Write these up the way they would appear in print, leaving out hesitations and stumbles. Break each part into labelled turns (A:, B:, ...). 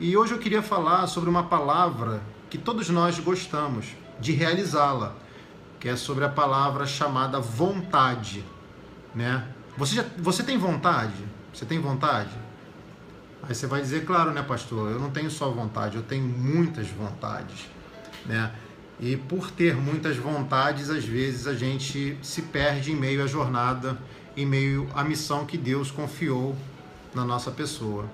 A: E hoje eu queria falar sobre uma palavra que todos nós gostamos de realizá-la, que é sobre a palavra chamada vontade, né? Você tem vontade? Você tem vontade? Aí você vai dizer, claro, né, pastor? Eu não tenho só vontade, eu tenho muitas vontades, né? E por ter muitas vontades, às vezes a gente se perde em meio à jornada, em meio à missão que Deus confiou na nossa pessoa.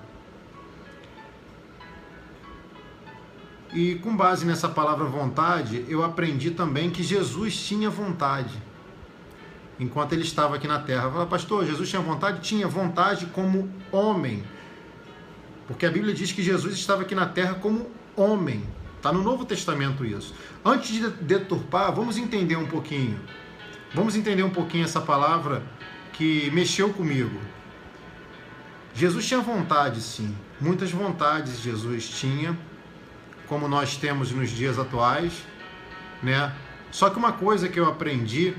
A: E com base nessa palavra vontade, eu aprendi também que Jesus tinha vontade. Enquanto ele estava aqui na terra. Eu falei, pastor, Jesus tinha vontade? Tinha vontade como homem. Porque a Bíblia diz que Jesus estava aqui na terra como homem. Está no Novo Testamento isso. Antes de deturpar, vamos entender um pouquinho. Vamos entender um pouquinho essa palavra que mexeu comigo. Jesus tinha vontade, sim. Muitas vontades Jesus tinha, como nós temos nos dias atuais, né? Só que uma coisa que eu aprendi,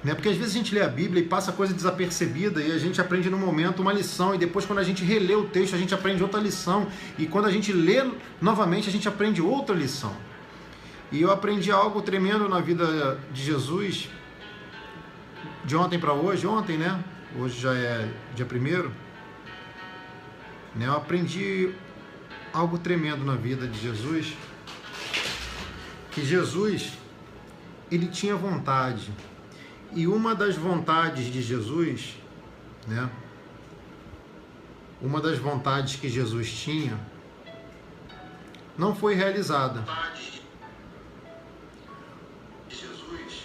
A: né? Porque às vezes a gente lê a Bíblia e passa coisa desapercebida e a gente aprende no momento uma lição e depois quando a gente relê o texto a gente aprende outra lição e quando a gente lê novamente a gente aprende outra lição. E eu aprendi algo tremendo na vida de Jesus de ontem para hoje, né? Hoje já é dia 1º, né? Eu aprendi algo tremendo na vida de Jesus, que Jesus, ele tinha vontade, e uma das vontades de Jesus, né, uma das vontades que Jesus tinha, não foi realizada.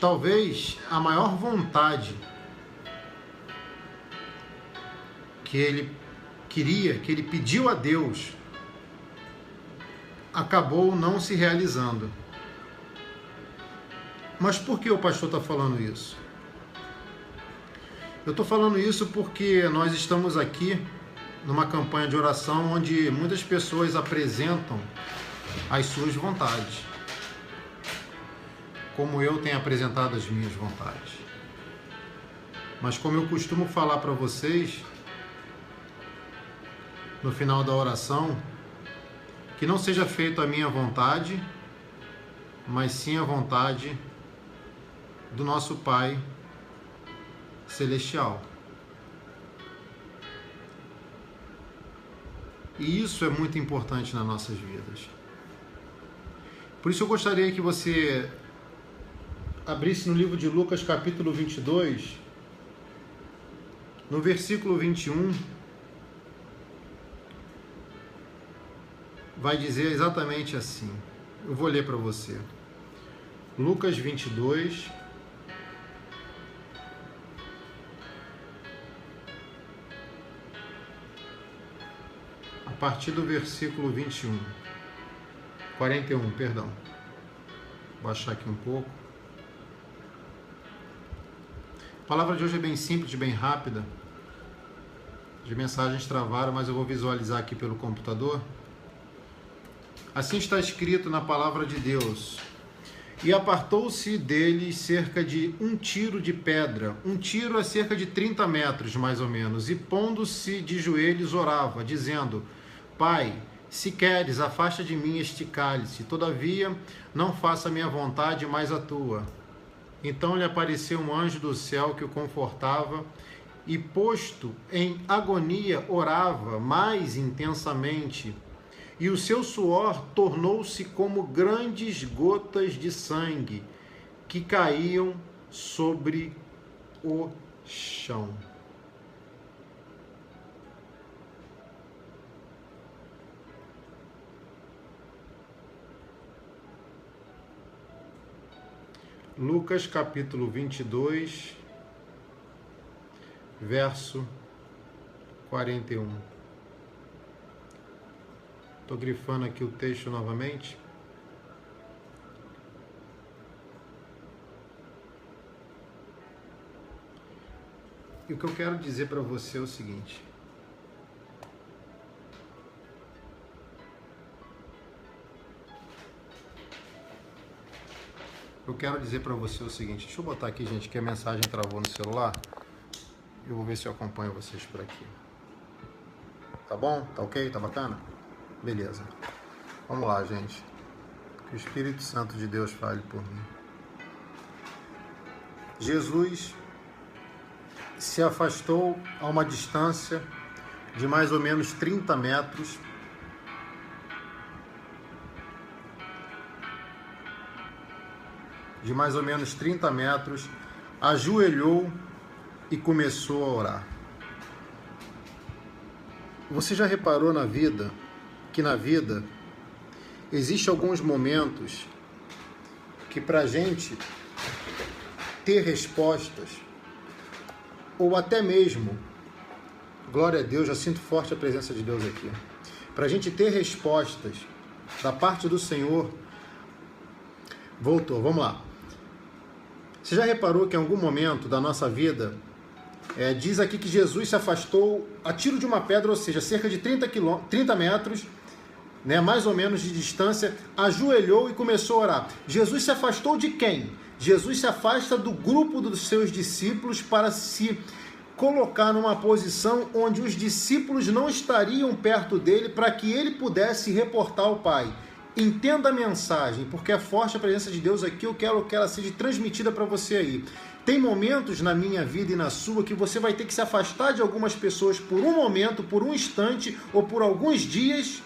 A: Talvez a maior vontade que ele queria, que ele pediu a Deus, acabou não se realizando. Mas por que o pastor está falando isso? Eu estou falando isso porque nós estamos aqui numa campanha de oração onde muitas pessoas apresentam as suas vontades, como eu tenho apresentado as minhas vontades. Mas como eu costumo falar para vocês, no final da oração, que não seja feita a minha vontade, mas sim a vontade do nosso Pai Celestial. E isso é muito importante nas nossas vidas. Por isso eu gostaria que você abrisse no livro de Lucas, capítulo 22, no versículo 21, vai dizer exatamente assim. Eu vou ler para você. Lucas 22, a partir do versículo 41, perdão. Vou baixar aqui um pouco. A palavra de hoje é bem simples, bem rápida. As mensagens travaram, mas eu vou visualizar aqui pelo computador. Assim está escrito na palavra de Deus. E apartou-se deles cerca de 1 tiro de pedra. 1 tiro é cerca de 30 metros, mais ou menos. E pondo-se de joelhos orava, dizendo, Pai, se queres, afasta de mim este cálice. Todavia, não faça a minha vontade, mas a tua. Então lhe apareceu um anjo do céu que o confortava e, posto em agonia, orava mais intensamente. E o seu suor tornou-se como grandes gotas de sangue que caíam sobre o chão. Lucas capítulo 22, verso 41. Estou grifando aqui o texto novamente. E o que eu quero dizer para você é o seguinte. Deixa eu botar aqui, gente, que a mensagem travou no celular. Eu vou ver se eu acompanho vocês por aqui. Tá bom? Tá ok? Tá bacana? Beleza. Vamos lá, gente. Que o Espírito Santo de Deus fale por mim. Jesus se afastou a uma distância de mais ou menos 30 metros ajoelhou e começou a orar. Você já reparou que na vida existem alguns momentos que para a gente ter respostas, ou até mesmo, glória a Deus, já sinto forte a presença de Deus aqui, para a gente ter respostas da parte do Senhor, vamos lá. Você já reparou que em algum momento da nossa vida, diz aqui que Jesus se afastou a tiro de uma pedra, ou seja, cerca de 30 metros, né, mais ou menos de distância, ajoelhou e começou a orar. Jesus se afastou de quem? Jesus se afasta do grupo dos seus discípulos para se colocar numa posição onde os discípulos não estariam perto dele para que ele pudesse reportar ao Pai. Entenda a mensagem, porque é forte a presença de Deus aqui, eu quero que ela seja transmitida para você aí. Tem momentos na minha vida e na sua que você vai ter que se afastar de algumas pessoas por um momento, por um instante ou por alguns dias,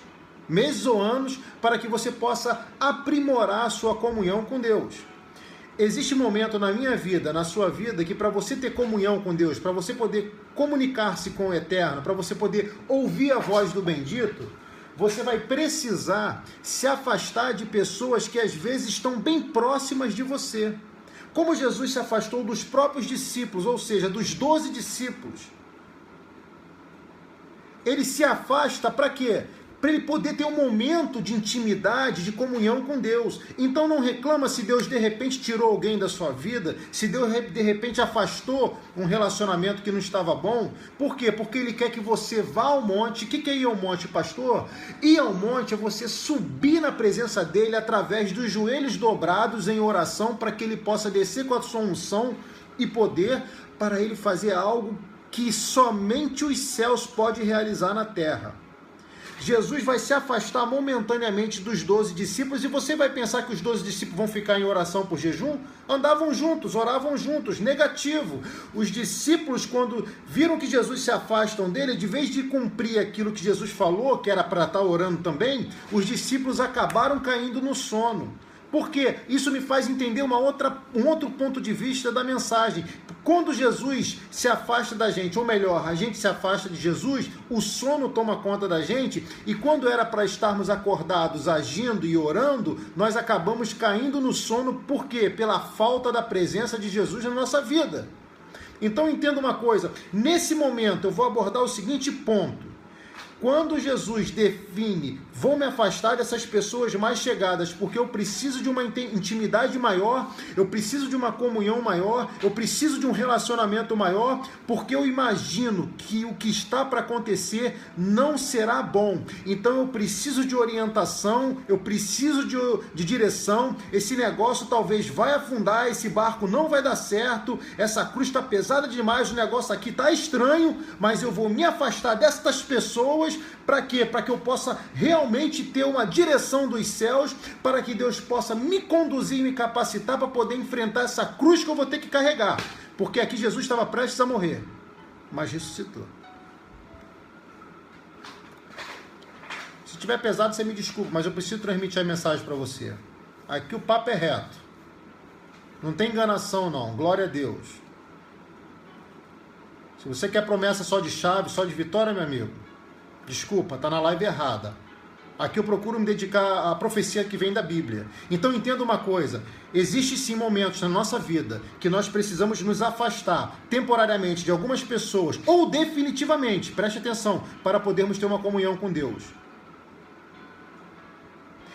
A: meses ou anos, para que você possa aprimorar a sua comunhão com Deus. Existe momento na minha vida, na sua vida, que para você ter comunhão com Deus, para você poder comunicar-se com o Eterno, para você poder ouvir a voz do bendito, você vai precisar se afastar de pessoas que às vezes estão bem próximas de você. Como Jesus se afastou dos próprios discípulos, ou seja, dos 12 discípulos. Ele se afasta para quê? Para ele poder ter um momento de intimidade, de comunhão com Deus. Então não reclama se Deus de repente tirou alguém da sua vida, se Deus de repente afastou um relacionamento que não estava bom. Por quê? Porque ele quer que você vá ao monte. O que é ir ao monte, pastor? Ir ao monte é você subir na presença dele através dos joelhos dobrados em oração para que ele possa descer com a sua unção e poder para ele fazer algo que somente os céus podem realizar na terra. Jesus vai se afastar momentaneamente dos 12 discípulos e você vai pensar que os 12 discípulos vão ficar em oração por jejum? Andavam juntos, oravam juntos, negativo. Os discípulos, quando viram que Jesus se afastam dele, de vez de cumprir aquilo que Jesus falou, que era para estar orando também, os discípulos acabaram caindo no sono. Por quê? Isso me faz entender um outro ponto de vista da mensagem. Quando Jesus se afasta da gente, ou melhor, a gente se afasta de Jesus, o sono toma conta da gente, e quando era para estarmos acordados, agindo e orando, nós acabamos caindo no sono. Por quê? Pela falta da presença de Jesus na nossa vida. Então entenda uma coisa, nesse momento eu vou abordar o seguinte ponto. Quando Jesus define, vou me afastar dessas pessoas mais chegadas, porque eu preciso de uma intimidade maior, eu preciso de uma comunhão maior, eu preciso de um relacionamento maior, porque eu imagino que o que está para acontecer não será bom. Então eu preciso de orientação, eu preciso de direção, esse negócio talvez vai afundar, esse barco não vai dar certo, essa cruz está pesada demais, o negócio aqui está estranho, mas eu vou me afastar dessas pessoas. Para quê? Para que eu possa realmente ter uma direção dos céus, para que Deus possa me conduzir e me capacitar para poder enfrentar essa cruz que eu vou ter que carregar. Porque aqui Jesus estava prestes a morrer, mas ressuscitou. Se tiver pesado, você me desculpa, mas eu preciso transmitir a mensagem para você. Aqui o papo é reto. Não tem enganação não, glória a Deus. Se você quer promessa só de chave, só de vitória, meu amigo, desculpa, está na live errada. Aqui eu procuro me dedicar à profecia que vem da Bíblia. Então entenda uma coisa, existe sim momentos na nossa vida que nós precisamos nos afastar temporariamente de algumas pessoas, ou definitivamente, preste atenção, para podermos ter uma comunhão com Deus.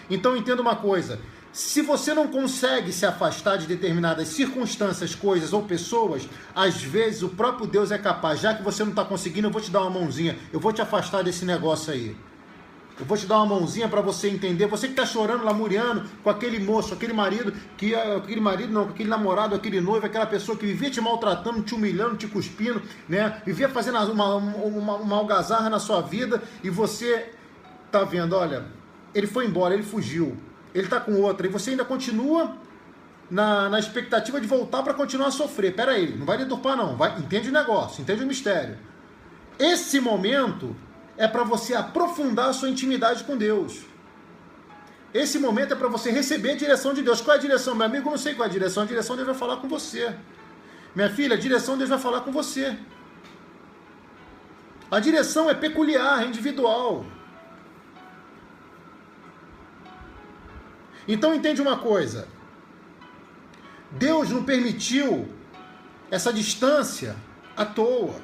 A: Então entenda uma coisa, se você não consegue se afastar de determinadas circunstâncias, coisas ou pessoas, às vezes o próprio Deus é capaz, já que você não está conseguindo, eu vou te dar uma mãozinha, eu vou te afastar desse negócio aí. Eu vou te dar uma mãozinha para você entender, você que está chorando, lamuriando com aquele moço, aquele marido, com aquele namorado, aquele noivo, aquela pessoa que vivia te maltratando, te humilhando, te cuspindo, né? Vivia fazendo uma algazarra na sua vida e você está vendo, olha, ele foi embora, ele fugiu, ele está com outra, e você ainda continua na expectativa de voltar para continuar a sofrer. Pera aí, não vai deturpar não, entende o negócio, entende o mistério. Esse momento é para você aprofundar a sua intimidade com Deus. Esse momento é para você receber a direção de Deus. Qual é a direção? Meu amigo, eu não sei qual é a direção. A direção Deus vai falar com você. Minha filha, a direção Deus vai falar com você. A direção é peculiar, é individual. Então entende uma coisa. Deus não permitiu essa distância à toa.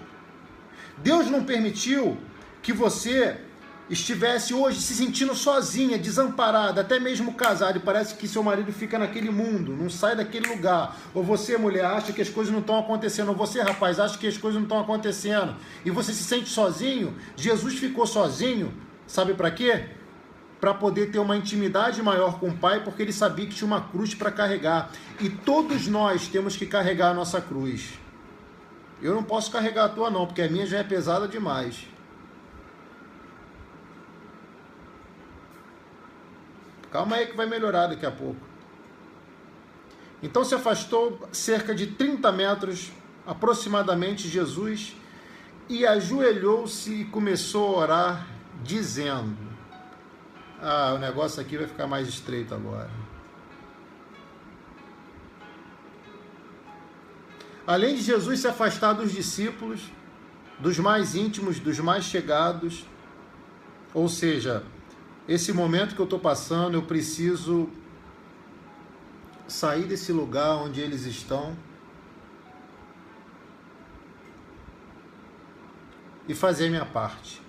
A: Deus não permitiu que você estivesse hoje se sentindo sozinha, desamparada, até mesmo casada, e parece que seu marido fica naquele mundo, não sai daquele lugar. Ou você, mulher, acha que as coisas não estão acontecendo, ou você, rapaz, acha que as coisas não estão acontecendo, e você se sente sozinho. Jesus ficou sozinho, sabe para quê? Para poder ter uma intimidade maior com o Pai, porque ele sabia que tinha uma cruz para carregar. E todos nós temos que carregar a nossa cruz. Eu não posso carregar a tua não, porque a minha já é pesada demais. Calma aí que vai melhorar daqui a pouco. Então se afastou cerca de 30 metros, aproximadamente, Jesus, e ajoelhou-se e começou a orar, dizendo... o negócio aqui vai ficar mais estreito agora. Além de Jesus se afastar dos discípulos, dos mais íntimos, dos mais chegados, ou seja, esse momento que eu estou passando, eu preciso sair desse lugar onde eles estão e fazer a minha parte.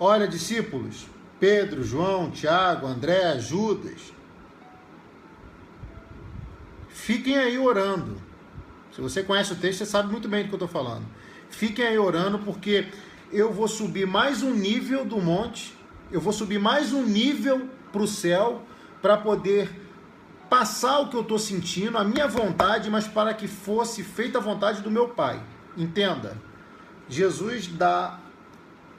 A: Olha, discípulos, Pedro, João, Tiago, André, Judas, fiquem aí orando. Se você conhece o texto, você sabe muito bem do que eu estou falando. Fiquem aí orando, porque eu vou subir mais um nível do monte, eu vou subir mais um nível para o céu, para poder passar o que eu estou sentindo, a minha vontade, mas para que fosse feita a vontade do meu Pai. Entenda, Jesus dá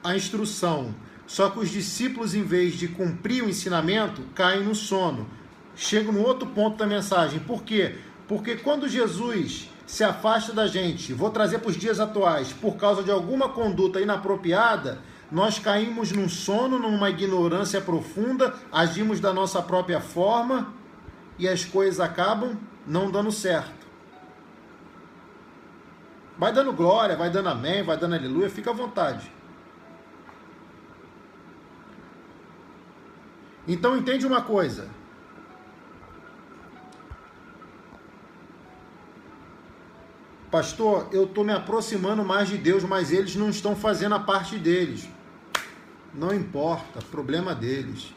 A: a instrução, só que os discípulos, em vez de cumprir o ensinamento, caem no sono. Chego no outro ponto da mensagem. Por quê? Porque quando Jesus se afasta da gente, vou trazer para os dias atuais, por causa de alguma conduta inapropriada, nós caímos num sono, numa ignorância profunda, agimos da nossa própria forma e as coisas acabam não dando certo. Vai dando glória, vai dando amém, vai dando aleluia, fica à vontade. Então entende uma coisa. Pastor, eu estou me aproximando mais de Deus, mas eles não estão fazendo a parte deles. Não importa, problema deles.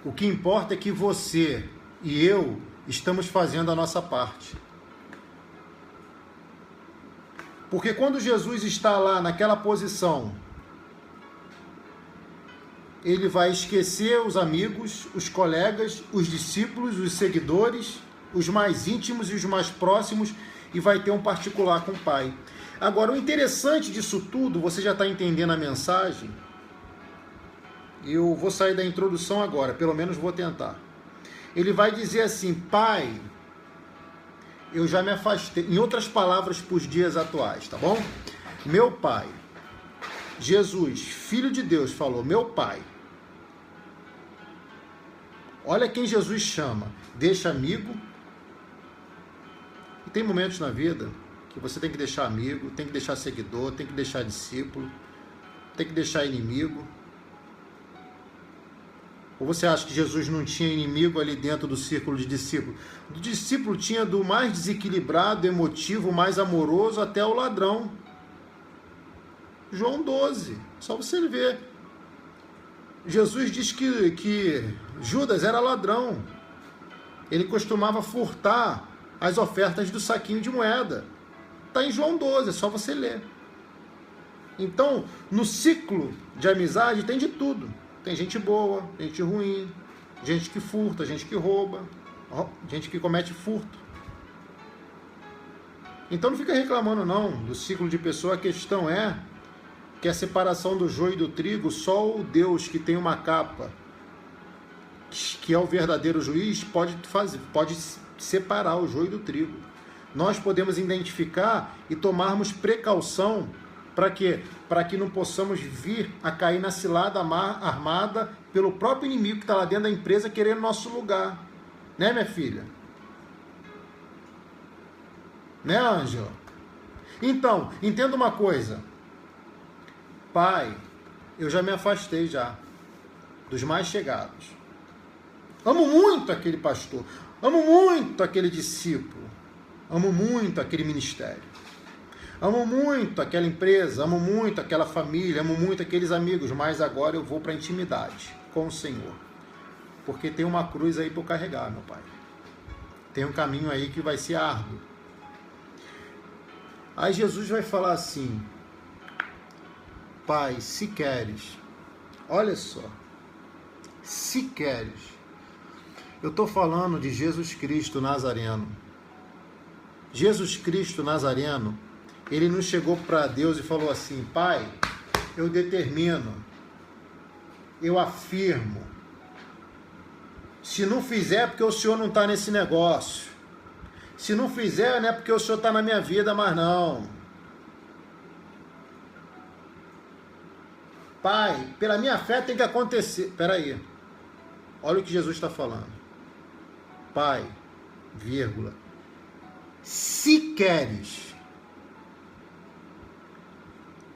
A: O que importa é que você e eu estamos fazendo a nossa parte. Porque quando Jesus está lá naquela posição, ele vai esquecer os amigos, os colegas, os discípulos, os seguidores, os mais íntimos e os mais próximos, e vai ter um particular com o Pai. Agora, o interessante disso tudo, você já está entendendo a mensagem? Eu vou sair da introdução agora, pelo menos vou tentar. Ele vai dizer assim: Pai, eu já me afastei. Em outras palavras, para os dias atuais, tá bom? Meu Pai, Jesus, Filho de Deus, falou: meu Pai. Olha quem Jesus chama. Deixa amigo. E tem momentos na vida que você tem que deixar amigo, tem que deixar seguidor, tem que deixar discípulo, tem que deixar inimigo. Ou você acha que Jesus não tinha inimigo ali dentro do círculo de discípulos? O discípulo tinha do mais desequilibrado, emotivo, mais amoroso, até o ladrão. João 12, só você ver. Jesus diz que Judas era ladrão. Ele costumava furtar as ofertas do saquinho de moeda. Está em João 12, é só você ler. Então, no ciclo de amizade tem de tudo. Tem gente boa, gente ruim, gente que furta, gente que rouba, gente que comete furto. Então não fica reclamando não do ciclo de pessoa. A questão é que a separação do joio e do trigo, só o Deus que tem uma capa, que é o verdadeiro juiz, pode separar o joio do trigo. Nós podemos identificar e tomarmos precaução para quê? Para que não possamos vir a cair na cilada armada pelo próprio inimigo que está lá dentro da empresa querendo nosso lugar. Né, minha filha? Né, Ângela? Então, entenda uma coisa. Pai, eu já me afastei já dos mais chegados. Amo muito aquele pastor. Amo muito aquele discípulo. Amo muito aquele ministério. Amo muito aquela empresa. Amo muito aquela família. Amo muito aqueles amigos. Mas agora eu vou para a intimidade com o Senhor. Porque tem uma cruz aí para eu carregar, meu Pai. Tem um caminho aí que vai ser árduo. Aí Jesus vai falar assim: Pai, se queres, olha só, se queres, eu estou falando de Jesus Cristo Nazareno. Jesus Cristo Nazareno, ele não chegou para Deus e falou assim: Pai, eu determino, eu afirmo, se não fizer é porque o Senhor não está nesse negócio. Se não fizer, não é porque o Senhor está na minha vida, mas não. Pai, pela minha fé tem que acontecer. Espera aí. Olha o que Jesus está falando. Pai, vírgula, se queres,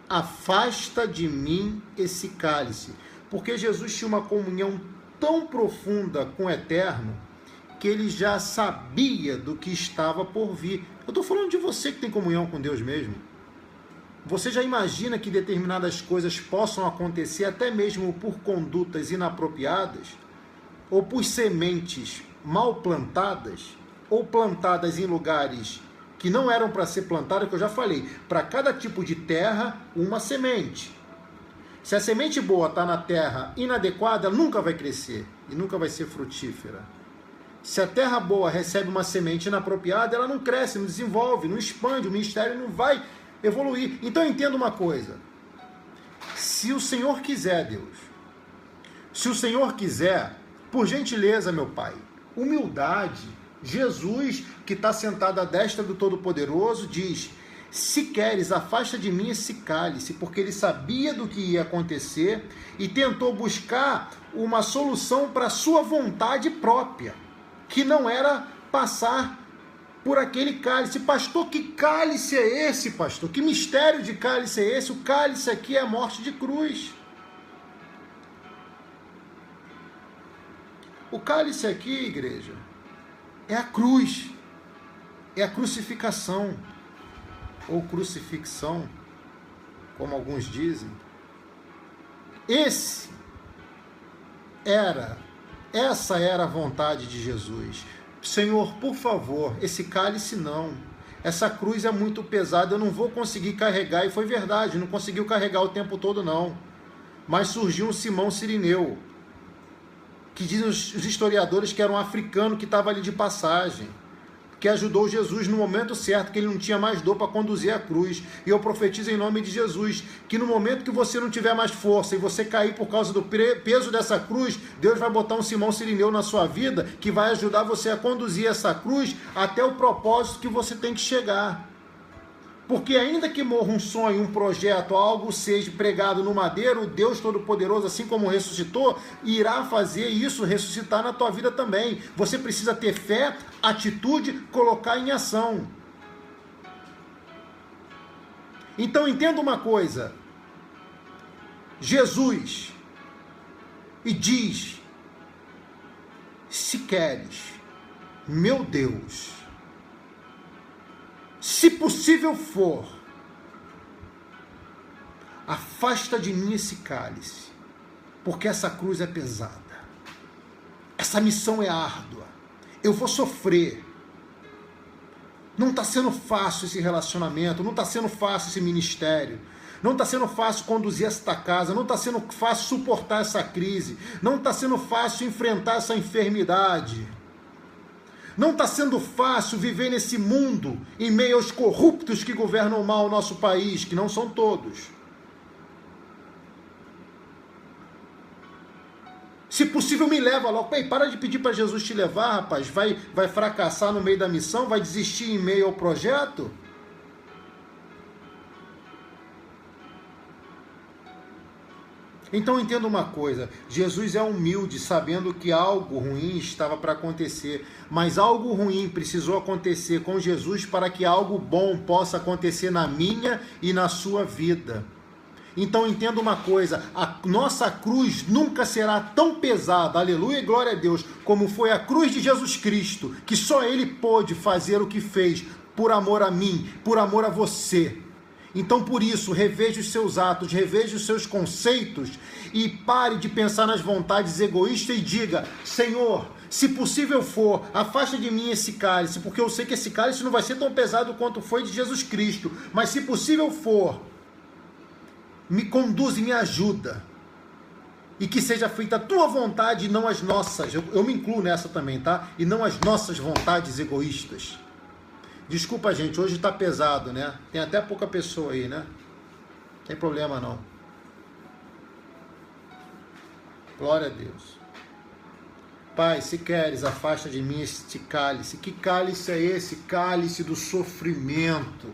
A: afasta de mim esse cálice. Porque Jesus tinha uma comunhão tão profunda com o Eterno, que ele já sabia do que estava por vir. Eu estou falando de você que tem comunhão com Deus mesmo. Você já imagina que determinadas coisas possam acontecer até mesmo por condutas inapropriadas? Ou por sementes mal plantadas? Ou plantadas em lugares que não eram para ser plantadas, que eu já falei. Para cada tipo de terra, uma semente. Se a semente boa está na terra inadequada, ela nunca vai crescer e nunca vai ser frutífera. Se a terra boa recebe uma semente inapropriada, ela não cresce, não desenvolve, não expande, o ministério não vai evoluir. Então entenda uma coisa. Se o Senhor quiser, Deus, se o Senhor quiser, por gentileza, meu Pai, humildade, Jesus, que está sentado à destra do Todo-Poderoso, diz: se queres, afasta de mim esse cálice, porque ele sabia do que ia acontecer e tentou buscar uma solução para a sua vontade própria, que não era passar por aquele cálice. Pastor, que cálice é esse, pastor? Que mistério de cálice é esse? O cálice aqui é a morte de cruz. O cálice aqui, igreja, é a cruz. É a crucificação. Ou crucifixão, como alguns dizem. Essa era a vontade de Jesus. Senhor, por favor, esse cálice não. Essa cruz é muito pesada, eu não vou conseguir carregar. E foi verdade, não conseguiu carregar o tempo todo não. Mas surgiu um Simão Cirineu, que dizem os historiadores que era um africano que estava ali de passagem, que ajudou Jesus no momento certo, que ele não tinha mais dor para conduzir a cruz. E eu profetizo em nome de Jesus, que no momento que você não tiver mais força e você cair por causa do peso dessa cruz, Deus vai botar um Simão Cirineu na sua vida, que vai ajudar você a conduzir essa cruz até o propósito que você tem que chegar. Porque ainda que morra um sonho, um projeto, algo seja pregado no madeiro, o Deus Todo-Poderoso, assim como ressuscitou, irá fazer isso ressuscitar na tua vida também. Você precisa ter fé, atitude, colocar em ação. Então entenda uma coisa. Jesus e diz: se queres, meu Deus, se possível for, afasta de mim esse cálice, porque essa cruz é pesada, essa missão é árdua, eu vou sofrer, não está sendo fácil esse relacionamento, não está sendo fácil esse ministério, não está sendo fácil conduzir esta casa, não está sendo fácil suportar essa crise, não está sendo fácil enfrentar essa enfermidade. Não está sendo fácil viver nesse mundo em meio aos corruptos que governam mal o nosso país, que não são todos. Se possível, me leva logo. Ei, para de pedir para Jesus te levar, rapaz. Vai fracassar no meio da missão? Vai desistir em meio ao projeto? Então entenda uma coisa, Jesus é humilde, sabendo que algo ruim estava para acontecer, mas algo ruim precisou acontecer com Jesus para que algo bom possa acontecer na minha e na sua vida. Então entenda uma coisa, a nossa cruz nunca será tão pesada, aleluia e glória a Deus, como foi a cruz de Jesus Cristo, que só Ele pôde fazer o que fez, por amor a mim, por amor a você. Então, por isso, reveja os seus atos, reveja os seus conceitos e pare de pensar nas vontades egoístas e diga: Senhor, se possível for, afasta de mim esse cálice, porque eu sei que esse cálice não vai ser tão pesado quanto foi de Jesus Cristo, mas se possível for, me conduz e me ajuda. E que seja feita a tua vontade e não as nossas. Eu me incluo nessa também, tá? E não as nossas vontades egoístas. Desculpa, gente, hoje tá pesado, né? Tem até pouca pessoa aí, né? Não tem problema, não. Glória a Deus. Pai, se queres, afasta de mim este cálice. Que cálice é esse? Cálice do sofrimento.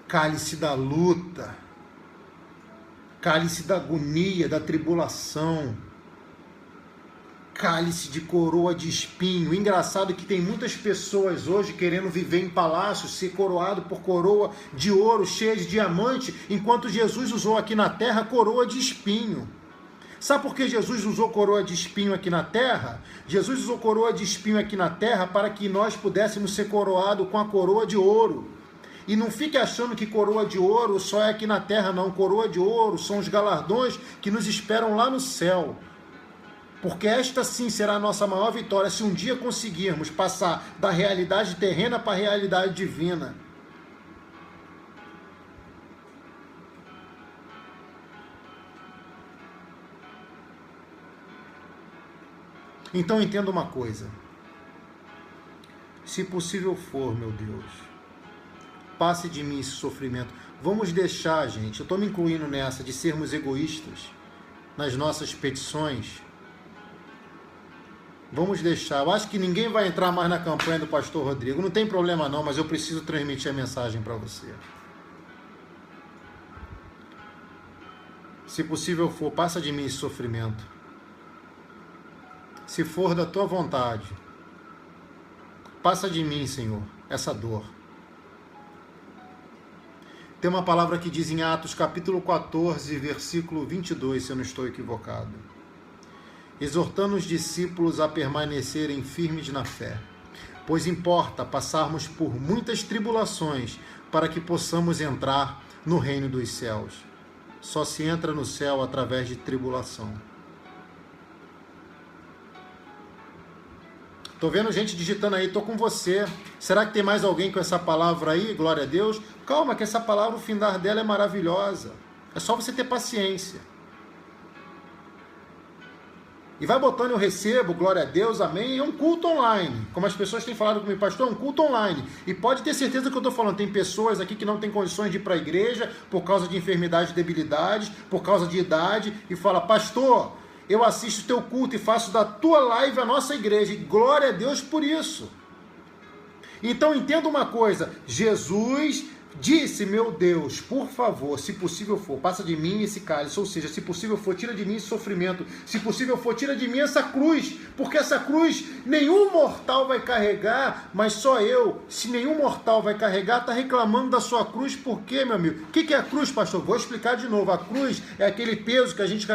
A: Cálice da luta. Cálice da agonia, da tribulação. Cálice de coroa de espinho. Engraçado que tem muitas pessoas hoje querendo viver em palácios, ser coroado por coroa de ouro, cheia de diamante, enquanto Jesus usou aqui na terra coroa de espinho. Sabe por que Jesus usou coroa de espinho aqui na terra? Jesus usou coroa de espinho aqui na terra para que nós pudéssemos ser coroados com a coroa de ouro. E não fique achando que coroa de ouro só é aqui na terra, não. Coroa de ouro são os galardões que nos esperam lá no céu. Porque esta sim será a nossa maior vitória, se um dia conseguirmos passar da realidade terrena para a realidade divina. Então entenda uma coisa. Se possível for, meu Deus, passe de mim esse sofrimento. Vamos deixar, gente, eu estou me incluindo nessa, de sermos egoístas nas nossas petições. Vamos deixar. Eu acho que ninguém vai entrar mais na campanha do pastor Rodrigo. Não tem problema não, mas eu preciso transmitir a mensagem para você. Se possível for, passa de mim esse sofrimento. Se for da tua vontade, passa de mim, Senhor, essa dor. Tem uma palavra que diz em Atos capítulo 14, versículo 22, se eu não estou equivocado. Exortando os discípulos a permanecerem firmes na fé, pois importa passarmos por muitas tribulações para que possamos entrar no reino dos céus. Só se entra no céu através de tribulação. Tô vendo gente digitando aí, tô com você. Será que tem mais alguém com essa palavra aí? Glória a Deus. Calma, que essa palavra, o findar dela é maravilhosa. É só você ter paciência. E vai botando eu recebo, glória a Deus, amém. É um culto online. Como as pessoas têm falado comigo, pastor, é um culto online. E pode ter certeza que eu estou falando, tem pessoas aqui que não têm condições de ir para a igreja por causa de enfermidade, debilidades, por causa de idade, e fala, pastor, eu assisto o teu culto e faço da tua live a nossa igreja. E glória a Deus por isso. Então entenda uma coisa, Jesus disse, meu Deus, por favor, se possível for, passa de mim esse cálice, ou seja, se possível for, tira de mim esse sofrimento, se possível for, tira de mim essa cruz, porque essa cruz nenhum mortal vai carregar, mas só eu, se nenhum mortal vai carregar, está reclamando da sua cruz, por quê, meu amigo? O que é a cruz, pastor? Vou explicar de novo, a cruz é aquele peso que a gente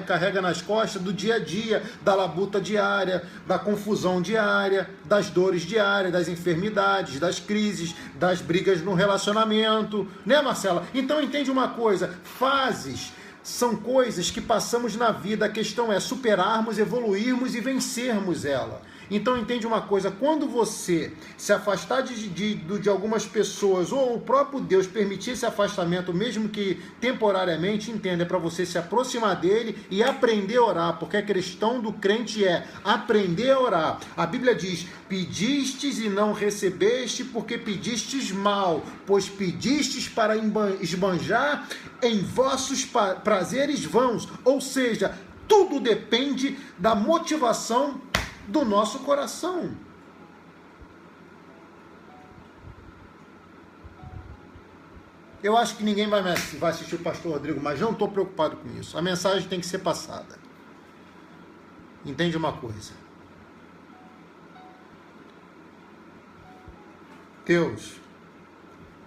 A: carrega nas costas do dia a dia, da labuta diária, da confusão diária, das dores diárias, das enfermidades, das crises, das brigas no relacionamento, né, Marcela? Então entende uma coisa, fases são coisas que passamos na vida, a questão é superarmos, evoluirmos e vencermos ela. Então entende uma coisa, quando você se afastar de algumas pessoas, ou o próprio Deus permitir esse afastamento, mesmo que temporariamente, entenda, é para você se aproximar dele e aprender a orar, porque a questão do crente é aprender a orar. A Bíblia diz, pedistes e não recebeste, porque pedistes mal, pois pedistes para esbanjar em vossos prazeres vãos, ou seja, Tudo depende da motivação do nosso coração. Eu acho que ninguém vai assistir o pastor Rodrigo, mas não estou preocupado com isso. A mensagem tem que ser passada. Entende uma coisa? Deus,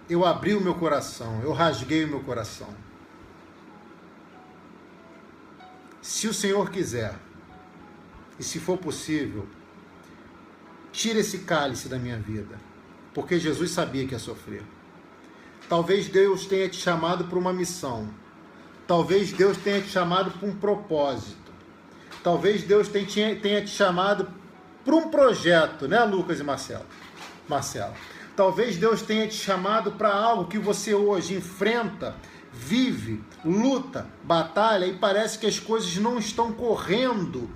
A: eu abri o meu coração, eu rasguei o meu coração. Se o Senhor quiser, e se for possível, tira esse cálice da minha vida, porque Jesus sabia que ia sofrer. Talvez Deus tenha te chamado para uma missão. Talvez Deus tenha te chamado para um propósito. Talvez Deus tenha te chamado para um projeto, né, Lucas e Marcelo? Talvez Deus tenha te chamado para algo que você hoje enfrenta, vive, luta, batalha e parece que as coisas não estão correndo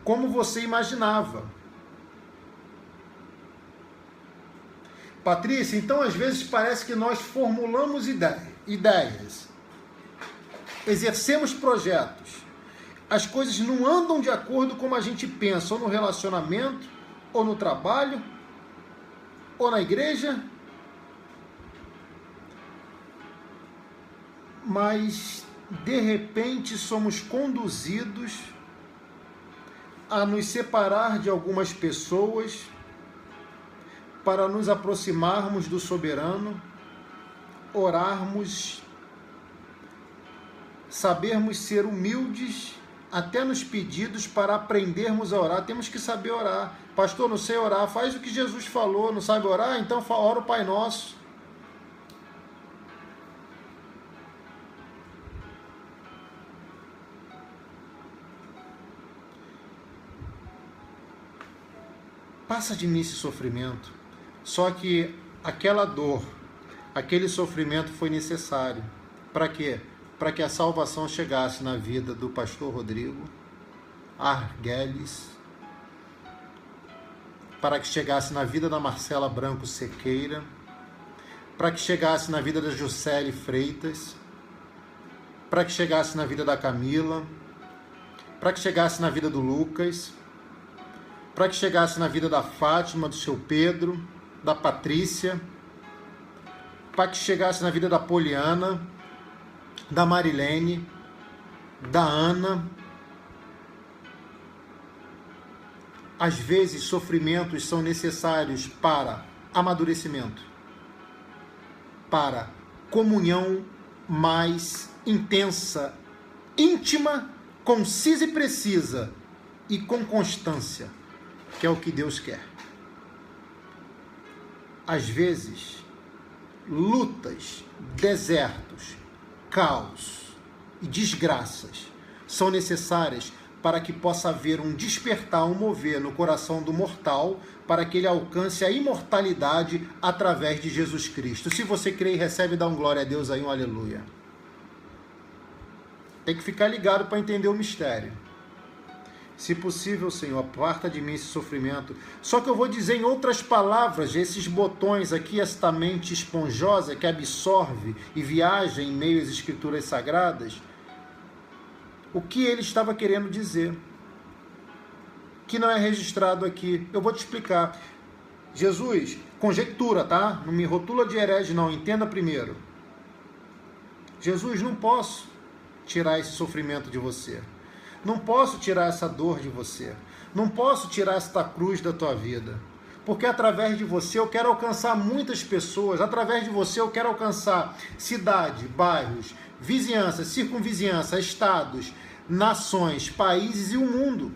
A: como você imaginava. Patrícia, então às vezes parece que nós formulamos ideias, exercemos projetos, as coisas não andam de acordo como a gente pensa, ou no relacionamento, ou no trabalho, ou na igreja, mas de repente somos conduzidos a nos separar de algumas pessoas para nos aproximarmos do soberano, orarmos, sabermos ser humildes até nos pedidos para aprendermos a orar. Temos que saber orar. Pastor, não sei orar. Faz o que Jesus falou. Não sabe orar? Então ora o Pai Nosso. Passa de mim esse sofrimento. Só que aquela dor, aquele sofrimento foi necessário. Para quê? Para que a salvação chegasse na vida do pastor Rodrigo Arguelles, para que chegasse na vida da Marcela Branco Sequeira, para que chegasse na vida da Juscelie Freitas, para que chegasse na vida da Camila, para que chegasse na vida do Lucas, para que chegasse na vida da Fátima, do seu Pedro, da Patrícia, para que chegasse na vida da Poliana, da Marilene, da Ana. Às vezes, sofrimentos são necessários para amadurecimento, para comunhão mais intensa, íntima, concisa e precisa e com constância, que é o que Deus quer. Às vezes, lutas, desertos, caos e desgraças são necessárias para que possa haver um despertar, um mover no coração do mortal, para que ele alcance a imortalidade através de Jesus Cristo. Se você crê e recebe, dá um glória a Deus aí, um aleluia. Tem que ficar ligado para entender o mistério. Se possível, Senhor, aparta de mim esse sofrimento. Só que eu vou dizer em outras palavras, esses botões aqui, esta mente esponjosa que absorve e viaja em meio às escrituras sagradas, o que ele estava querendo dizer, que não é registrado aqui. Eu vou te explicar. Jesus, conjectura, tá? Não me rotula de herege, não. Entenda primeiro. Jesus, não posso tirar esse sofrimento de você. Não posso tirar essa dor de você. Não posso tirar esta cruz da tua vida. Porque através de você eu quero alcançar muitas pessoas. Através de você eu quero alcançar cidade, bairros, vizinhança, circunvizinhança, estados, nações, países e o mundo.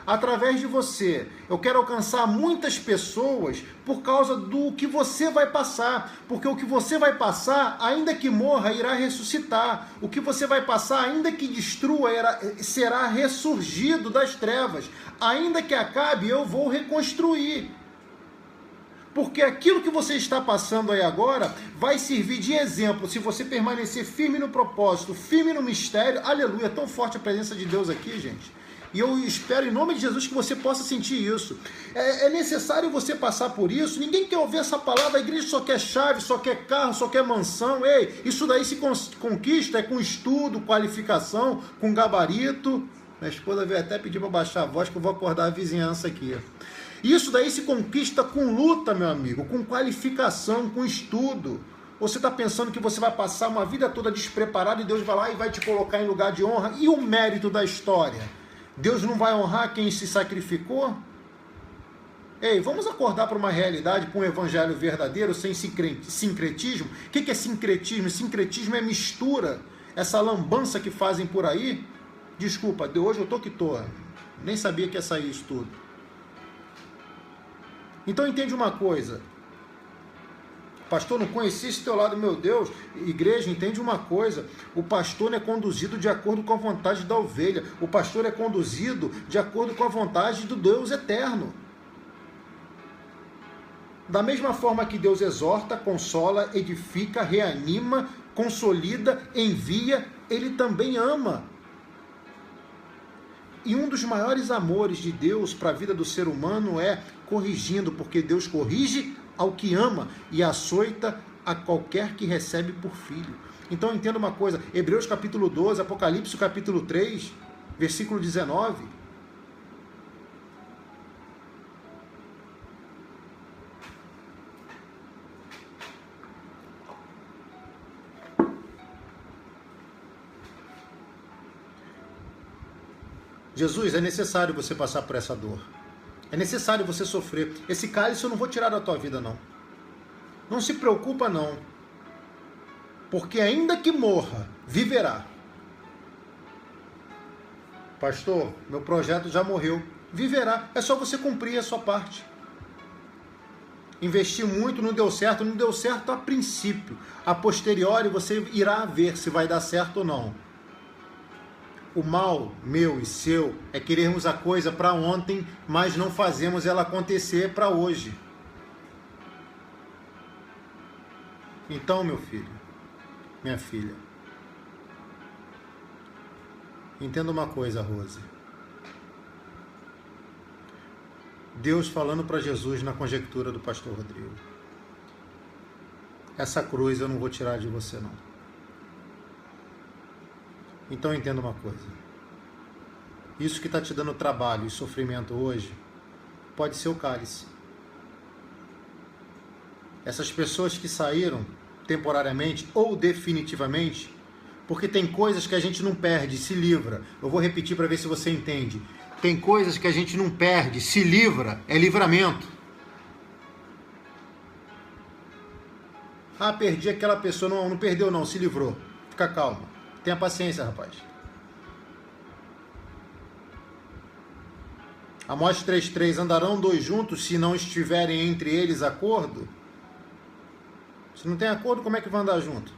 A: Através de você, eu quero alcançar muitas pessoas por causa do que você vai passar. Porque o que você vai passar, ainda que morra, irá ressuscitar. O que você vai passar, ainda que destrua, será ressurgido das trevas. Ainda que acabe, eu vou reconstruir. Porque aquilo que você está passando aí agora vai servir de exemplo. Se você permanecer firme no propósito, firme no mistério, aleluia, tão forte a presença de Deus aqui, gente. E eu espero, em nome de Jesus, que você possa sentir isso. É necessário você passar por isso. Ninguém quer ouvir essa palavra. A igreja só quer chave, só quer carro, só quer mansão. Ei, isso daí se conquista com estudo, qualificação, com gabarito. Minha esposa veio até pedir para baixar a voz, que eu vou acordar a vizinhança aqui. Isso daí se conquista com luta, meu amigo, com qualificação, com estudo. Você está pensando que você vai passar uma vida toda despreparado e Deus vai lá e vai te colocar em lugar de honra? E o mérito da história? Deus não vai honrar quem se sacrificou? Ei, vamos acordar para uma realidade, para um evangelho verdadeiro, sem sincretismo? O que é sincretismo? Sincretismo é mistura, essa lambança que fazem por aí. Desculpa, de hoje eu tô que tô. Nem sabia que ia sair isso tudo. Então entende uma coisa. Pastor, não conhecia esse teu lado, meu Deus. Igreja, entende uma coisa. O pastor não é conduzido de acordo com a vontade da ovelha. O pastor é conduzido de acordo com a vontade do Deus eterno. Da mesma forma que Deus exorta, consola, edifica, reanima, consolida, envia, Ele também ama. E um dos maiores amores de Deus para a vida do ser humano é corrigindo, porque Deus corrige ao que ama e açoita a qualquer que recebe por filho. Então entenda uma coisa, Hebreus capítulo 12, Apocalipse capítulo 3, versículo 19. Jesus, é necessário você passar por essa dor. É necessário você sofrer. Esse cálice eu não vou tirar da tua vida, não. Não se preocupa, não. Porque ainda que morra, viverá. Pastor, meu projeto já morreu. Viverá. É só você cumprir a sua parte. Investir muito, não deu certo. Não deu certo a princípio. A posteriori você irá ver se vai dar certo ou não. O mal meu e seu é querermos a coisa para ontem, mas não fazemos ela acontecer para hoje. Então, meu filho, minha filha, entenda uma coisa, Rose. Deus falando para Jesus na conjectura do pastor Rodrigo. Essa cruz eu não vou tirar de você, não. Então entenda uma coisa, isso que está te dando trabalho e sofrimento hoje, pode ser o cálice. Essas pessoas que saíram temporariamente ou definitivamente, porque tem coisas que a gente não perde, se livra. Eu vou repetir para ver se você entende. Tem coisas que a gente não perde, se livra, é livramento. Ah, perdi aquela pessoa, não perdeu não, se livrou. Fica calmo. Tenha paciência, rapaz. Amós 3,3, andarão dois juntos se não estiverem entre eles acordo? Se não tem acordo, como é que vai andar junto?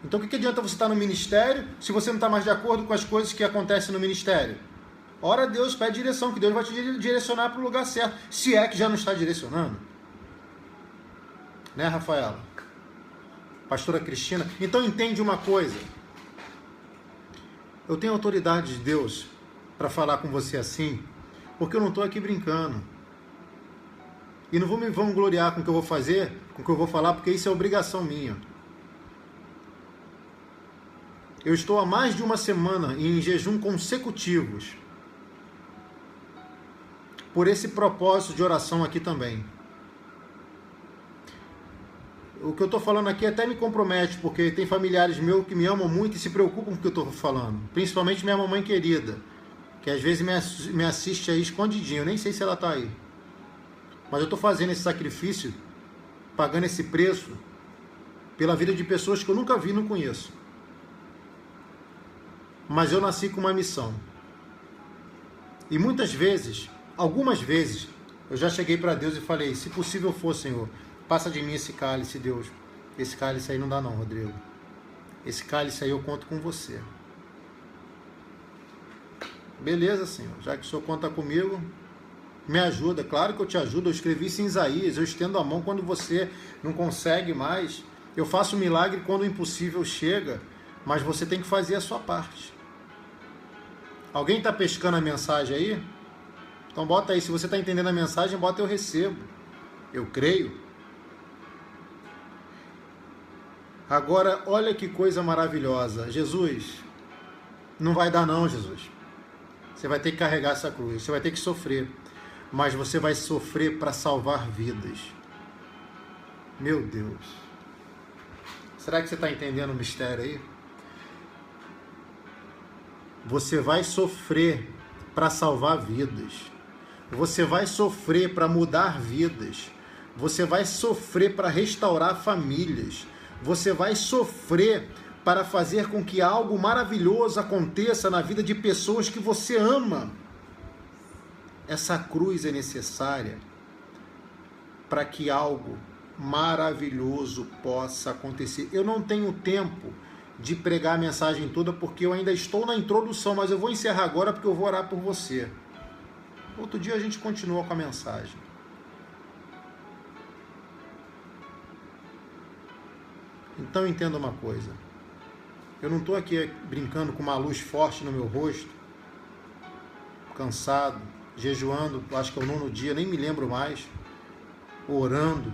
A: Então o que adianta você estar no ministério se você não está mais de acordo com as coisas que acontecem no ministério? Ora a Deus, pede direção, que Deus vai te direcionar para o lugar certo, se é que já não está direcionando. Né, Rafaela? Pastora Cristina, então entende uma coisa. Eu tenho autoridade de Deus para falar com você assim, porque eu não estou aqui brincando. E não vou me vangloriar com o que eu vou fazer, com o que eu vou falar, porque isso é obrigação minha. Eu estou há mais de uma semana em jejum consecutivos, por esse propósito de oração aqui também. O que eu estou falando aqui até me compromete, porque tem familiares meus que me amam muito e se preocupam com o que eu estou falando. Principalmente minha mamãe querida, que às vezes me assiste aí escondidinho, eu nem sei se ela está aí. Mas eu estou fazendo esse sacrifício, pagando esse preço, pela vida de pessoas que eu nunca vi e não conheço. Mas eu nasci com uma missão. E muitas vezes, algumas vezes, eu já cheguei para Deus e falei, se possível for, Senhor, passa de mim esse cálice, Deus. Esse cálice aí não dá não, Rodrigo. Esse cálice aí eu conto com você. Beleza, Senhor. Já que o Senhor conta comigo, me ajuda. Claro que eu te ajudo. Eu escrevi isso em Isaías. Eu estendo a mão quando você não consegue mais. Eu faço milagre quando o impossível chega. Mas você tem que fazer a sua parte. Alguém está pescando a mensagem aí? Então bota aí. Se você está entendendo a mensagem, bota eu recebo. Eu creio. Agora, olha que coisa maravilhosa. Jesus, Não vai dar não, Jesus. Você vai ter que carregar essa cruz, você vai ter que sofrer. Mas você vai sofrer para salvar vidas. Meu Deus. Será que você está entendendo o mistério aí? Você vai sofrer para salvar vidas. Você vai sofrer para mudar vidas. Você vai sofrer para restaurar famílias. Você vai sofrer para fazer com que algo maravilhoso aconteça na vida de pessoas que você ama. Essa cruz é necessária para que algo maravilhoso possa acontecer. Eu não tenho tempo de pregar a mensagem toda porque eu ainda estou na introdução, mas eu vou encerrar agora porque eu vou orar por você. Outro dia a gente continua com a mensagem. Então entenda uma coisa. Eu não estou aqui brincando com uma luz forte no meu rosto, cansado, jejuando, acho que é o 9º dia, nem me lembro mais, orando.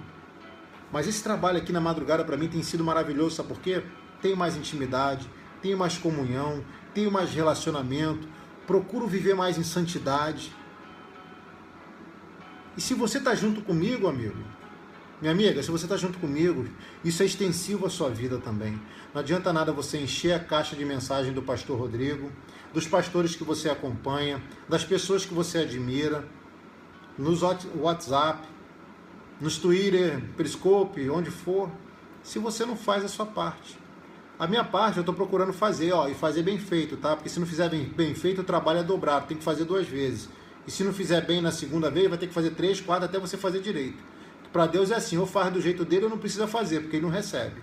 A: Mas esse trabalho aqui na madrugada para mim tem sido maravilhoso, sabe por quê? Tenho mais intimidade, tenho mais comunhão, tenho mais relacionamento, procuro viver mais em santidade. E se você está junto comigo, amigo, minha amiga, se você está junto comigo, isso é extensivo à sua vida também. Não adianta nada você encher a caixa de mensagem do pastor Rodrigo, dos pastores que você acompanha, das pessoas que você admira, nos WhatsApp, nos Twitter, Periscope, onde for, se você não faz a sua parte. A minha parte eu estou procurando fazer, e fazer bem feito, tá? Porque se não fizer bem feito, o trabalho é dobrado, tem que fazer 2 vezes. E se não fizer bem na segunda vez, vai ter que fazer 3, 4, até você fazer direito. Para Deus é assim, ou faz do jeito dele ou não precisa fazer, porque ele não recebe.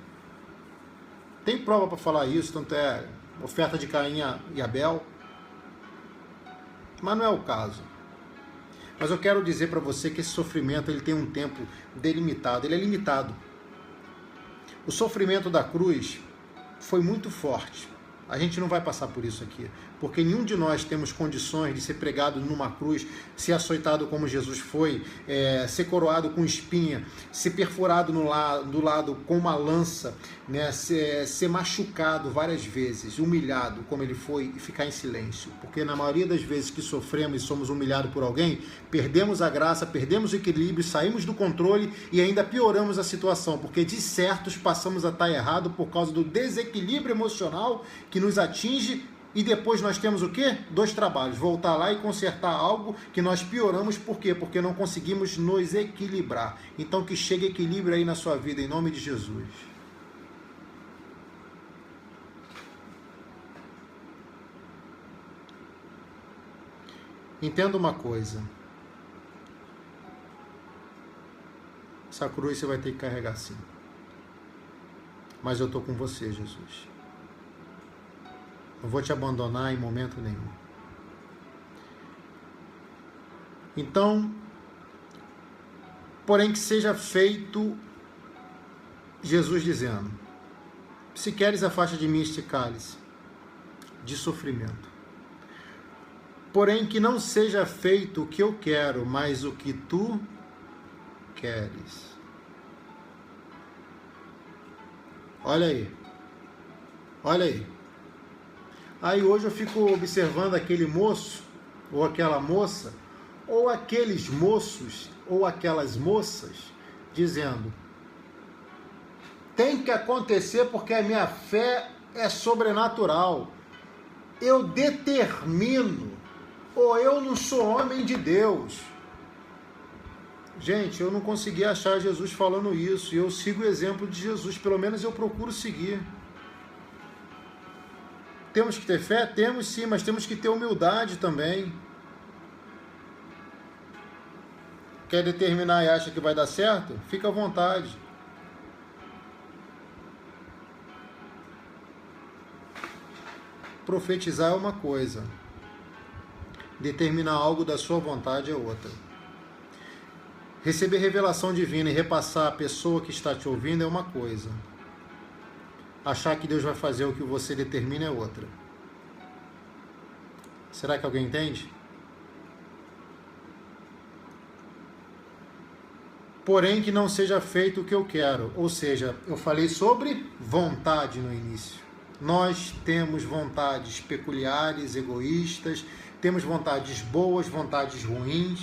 A: Tem prova para falar isso, tanto é oferta de Caim e Abel. Mas não é o caso. Mas eu quero dizer para você que esse sofrimento ele tem um tempo delimitado, ele é limitado. O sofrimento da cruz foi muito forte. A gente não vai passar por isso aqui, porque nenhum de nós temos condições de ser pregado numa cruz, ser açoitado como Jesus foi, ser coroado com espinha, ser perfurado do lado com uma lança, né, ser machucado várias vezes, humilhado como ele foi e ficar em silêncio. Porque na maioria das vezes que sofremos e somos humilhados por alguém, perdemos a graça, perdemos o equilíbrio, saímos do controle e ainda pioramos a situação, porque de certos passamos a estar errado por causa do desequilíbrio emocional que nos atinge. E depois nós temos o quê? 2 trabalhos. Voltar lá e consertar algo que nós pioramos. Por quê? Porque não conseguimos nos equilibrar. Então que chegue equilíbrio aí na sua vida, em nome de Jesus. Entenda uma coisa. Essa cruz você vai ter que carregar sim. Mas eu estou com você, Jesus. Não vou te abandonar em momento nenhum. Então, porém que seja feito, Jesus dizendo, se queres afasta de mim este cálice de sofrimento. Porém que não seja feito o que eu quero, mas o que tu queres. Olha aí. Olha aí. Aí hoje eu fico observando aquele moço, ou aquela moça, ou aqueles moços, ou aquelas moças, dizendo, tem que acontecer porque a minha fé é sobrenatural. Eu determino, ou eu não sou homem de Deus. Gente, eu não consegui achar Jesus falando isso, e eu sigo o exemplo de Jesus, pelo menos eu procuro seguir. Temos que ter fé? Temos sim, mas temos que ter humildade também. Quer determinar e acha que vai dar certo? Fica à vontade. Profetizar é uma coisa. Determinar algo da sua vontade é outra. Receber revelação divina e repassar a pessoa que está te ouvindo é uma coisa. Achar que Deus vai fazer o que você determina é outra. Será que alguém entende? Porém que não seja feito o que eu quero. Ou seja, eu falei sobre vontade no início. Nós temos vontades peculiares, egoístas, temos vontades boas, vontades ruins,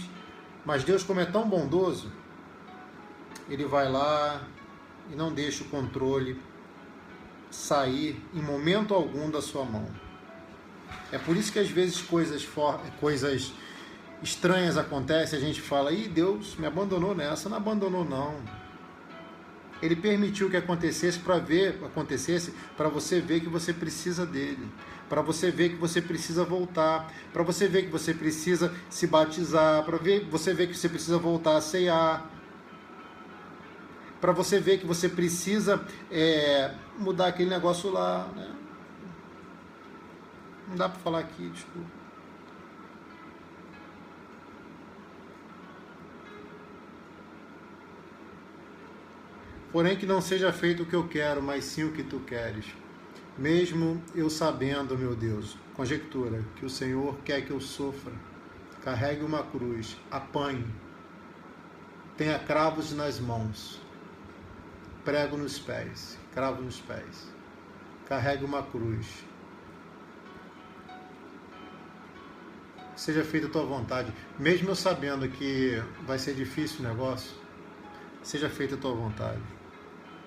A: mas Deus, como é tão bondoso, Ele vai lá e não deixa o controle sair em momento algum da sua mão. É por isso que às vezes coisas estranhas acontecem, a gente fala, ih, Deus me abandonou nessa. Não abandonou, não. Ele permitiu que acontecesse para você ver que você precisa dele, para você ver que você precisa voltar, para você ver que você precisa se batizar, para você ver que você precisa voltar a ceiar, para você ver que você precisa mudar aquele negócio lá, né? Não dá para falar aqui, desculpa. Porém que não seja feito o que eu quero, mas sim o que tu queres. Mesmo eu sabendo, meu Deus, conjectura, que o Senhor quer que eu sofra, carregue uma cruz, apanhe, tenha cravos nas mãos, prego nos pés, cravo nos pés, carregue uma cruz. Seja feita a tua vontade, mesmo eu sabendo que vai ser difícil o negócio, seja feita a tua vontade.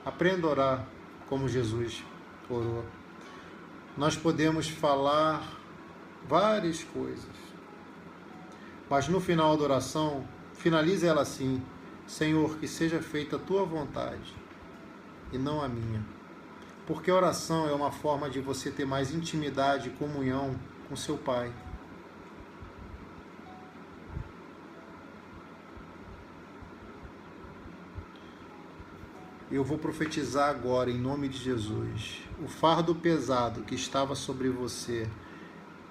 A: Aprenda a orar como Jesus orou. Nós podemos falar várias coisas, mas no final da oração, finalize ela assim: Senhor, que seja feita a tua vontade e não a minha. Porque a oração é uma forma de você ter mais intimidade e comunhão com seu Pai. Eu vou profetizar agora, em nome de Jesus. O fardo pesado que estava sobre você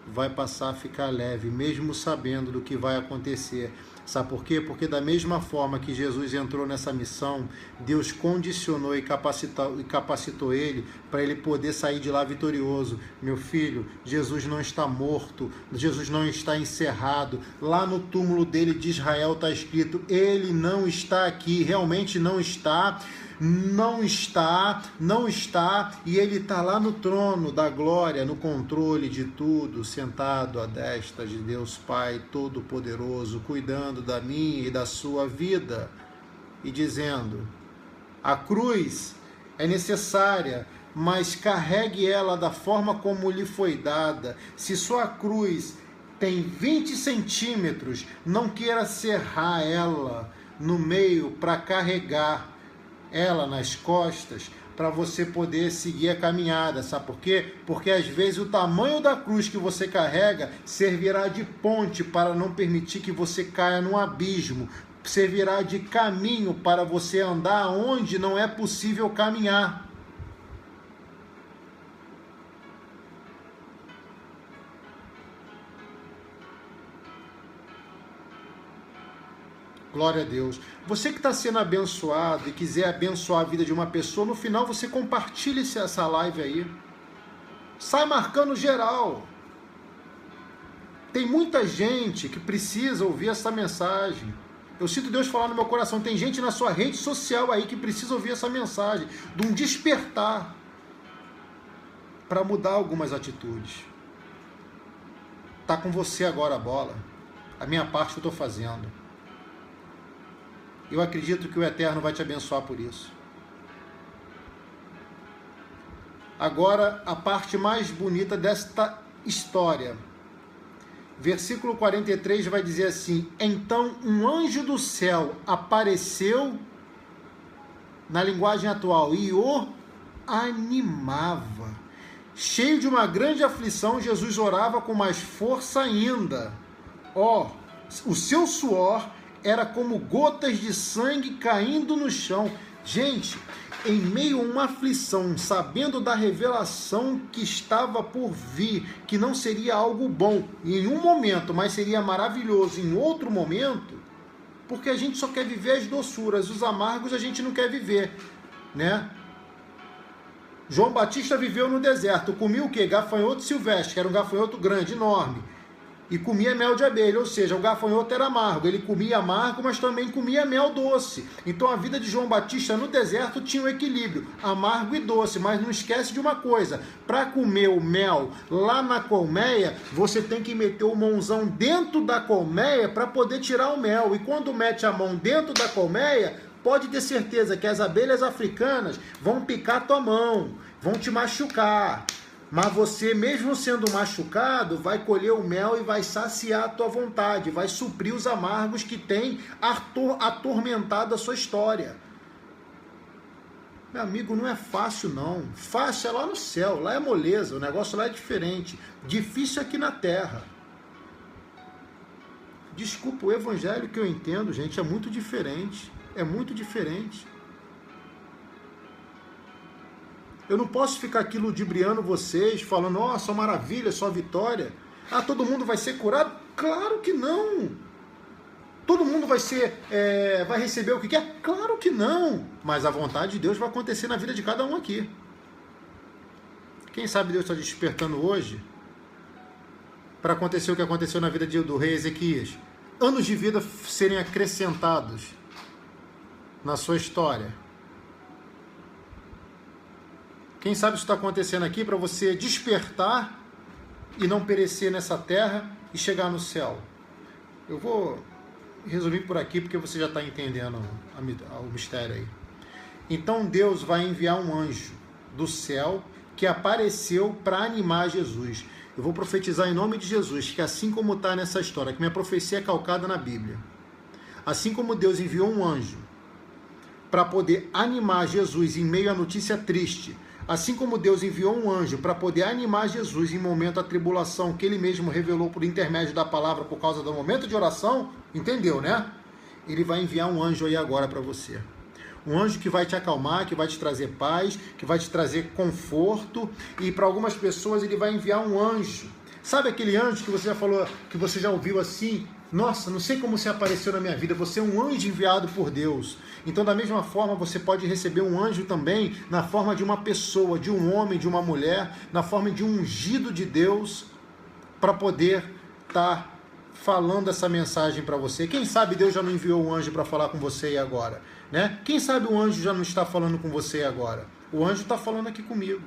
A: vai passar a ficar leve, mesmo sabendo do que vai acontecer. Sabe por quê? Porque da mesma forma que Jesus entrou nessa missão, Deus condicionou e capacitou ele para ele poder sair de lá vitorioso. Meu filho, Jesus não está morto, Jesus não está encerrado. Lá no túmulo dele de Israel está escrito, ele não está aqui, realmente não está. Não está, e ele está lá no trono da glória, no controle de tudo, sentado à destra de Deus Pai Todo-Poderoso, cuidando da minha e da sua vida, e dizendo, a cruz é necessária, mas carregue ela da forma como lhe foi dada. Se sua cruz tem 20 centímetros, não queira serrar ela no meio para carregar ela nas costas, para você poder seguir a caminhada. Sabe por quê? Porque às vezes o tamanho da cruz que você carrega servirá de ponte para não permitir que você caia num abismo, servirá de caminho para você andar onde não é possível caminhar. Glória a Deus. Você que está sendo abençoado e quiser abençoar a vida de uma pessoa, no final você compartilha essa live aí. Sai marcando geral. Tem muita gente que precisa ouvir essa mensagem. Eu sinto Deus falar no meu coração. Tem gente na sua rede social aí que precisa ouvir essa mensagem, de um despertar para mudar algumas atitudes. Está com você agora a bola. A minha parte eu estou fazendo. Eu acredito que o Eterno vai te abençoar por isso. Agora, a parte mais bonita desta história. Versículo 43 vai dizer assim, então um anjo do céu apareceu, na linguagem atual, e o animava. Cheio de uma grande aflição, Jesus orava com mais força ainda. O seu suor era como gotas de sangue caindo no chão. Gente, em meio a uma aflição, sabendo da revelação que estava por vir, que não seria algo bom em um momento, mas seria maravilhoso em outro momento, porque a gente só quer viver as doçuras, os amargos a gente não quer viver, né? João Batista viveu no deserto, comia o quê? Gafanhoto silvestre, que era um gafanhoto grande, enorme. e comia mel de abelha, ou seja, o gafanhoto era amargo, ele comia amargo, mas também comia mel doce. Então a vida de João Batista no deserto tinha um equilíbrio, amargo e doce, mas não esquece de uma coisa, para comer o mel lá na colmeia, você tem que meter o mãozão dentro da colmeia para poder tirar o mel, e quando mete a mão dentro da colmeia, pode ter certeza que as abelhas africanas vão picar tua mão, vão te machucar. Mas você, mesmo sendo machucado, vai colher o mel e vai saciar a tua vontade, vai suprir os amargos que tem atormentado a sua história. Meu amigo, não é fácil não. Fácil é lá no céu, lá é moleza, o negócio lá é diferente. Difícil aqui na terra. Desculpa, o evangelho que eu entendo, gente, é muito diferente. É muito diferente. Eu não posso ficar aqui ludibriando vocês, falando, ó, só maravilha, só vitória. Ah, todo mundo vai ser curado? Claro que não. Todo mundo vai receber o que quer? Claro que não. Mas a vontade de Deus vai acontecer na vida de cada um aqui. Quem sabe Deus está despertando hoje para acontecer o que aconteceu na vida do rei Ezequias. Anos de vida serem acrescentados na sua história. Quem sabe isso está acontecendo aqui para você despertar e não perecer nessa terra e chegar no céu. Eu vou resumir por aqui porque você já está entendendo o mistério aí. Então Deus vai enviar um anjo do céu que apareceu para animar Jesus. Eu vou profetizar em nome de Jesus que assim como está nessa história, que minha profecia é calcada na Bíblia, assim como Deus enviou um anjo para poder animar Jesus em meio à notícia triste, assim como Deus enviou um anjo para poder animar Jesus em momento da tribulação, que ele mesmo revelou por intermédio da palavra por causa do momento de oração, entendeu, né? Ele vai enviar um anjo aí agora para você. Um anjo que vai te acalmar, que vai te trazer paz, que vai te trazer conforto, e para algumas pessoas ele vai enviar um anjo. Sabe aquele anjo que você já falou, que você já ouviu assim? Nossa, não sei como você apareceu na minha vida, você é um anjo enviado por Deus. Então, da mesma forma, você pode receber um anjo também na forma de uma pessoa, de um homem, de uma mulher, na forma de um ungido de Deus, para poder estar falando essa mensagem para você. Quem sabe Deus já não enviou um anjo para falar com você aí agora, né? Quem sabe o anjo já não está falando com você agora? O anjo está falando aqui comigo.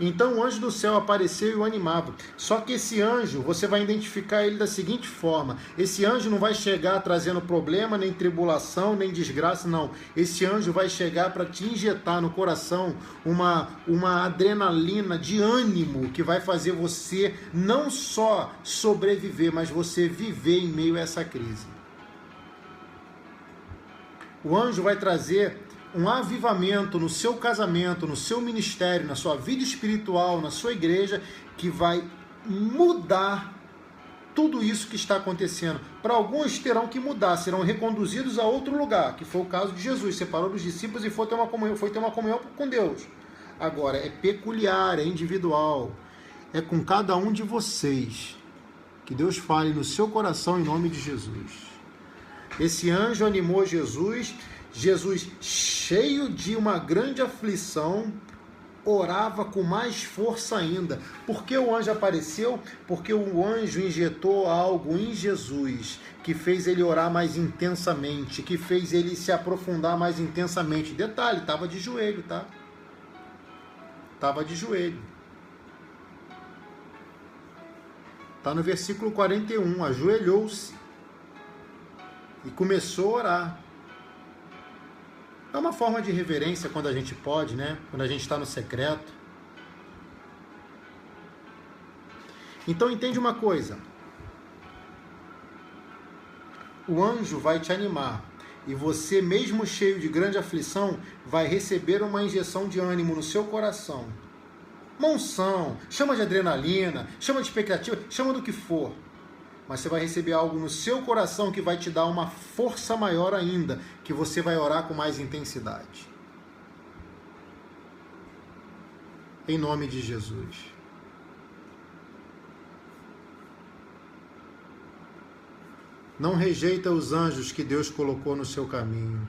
A: Então o anjo do céu apareceu e o animava. Só que esse anjo, você vai identificar ele da seguinte forma. Esse anjo não vai chegar trazendo problema, nem tribulação, nem desgraça, não. Esse anjo vai chegar para te injetar no coração uma adrenalina de ânimo que vai fazer você não só sobreviver, mas você viver em meio a essa crise. O anjo vai trazer um avivamento no seu casamento, no seu ministério, na sua vida espiritual, na sua igreja, que vai mudar tudo isso que está acontecendo. Para alguns terão que mudar, serão reconduzidos a outro lugar, que foi o caso de Jesus, separou dos discípulos e foi ter uma comunhão com Deus. Agora, é peculiar, é individual, é com cada um de vocês, que Deus fale no seu coração em nome de Jesus. Esse anjo animou Jesus, cheio de uma grande aflição, orava com mais força ainda. Por que o anjo apareceu? Porque o anjo injetou algo em Jesus, que fez ele orar mais intensamente, que fez ele se aprofundar mais intensamente. Detalhe, estava de joelho, tá? Estava de joelho. Está no versículo 41, ajoelhou-se e começou a orar. É uma forma de reverência quando a gente pode, né? Quando a gente está no secreto. Então entende uma coisa. O anjo vai te animar. E você, mesmo cheio de grande aflição, vai receber uma injeção de ânimo no seu coração. Uma unção, chama de adrenalina, chama de expectativa, chama do que for. Mas você vai receber algo no seu coração que vai te dar uma força maior ainda, que você vai orar com mais intensidade. Em nome de Jesus. Não rejeita os anjos que Deus colocou no seu caminho.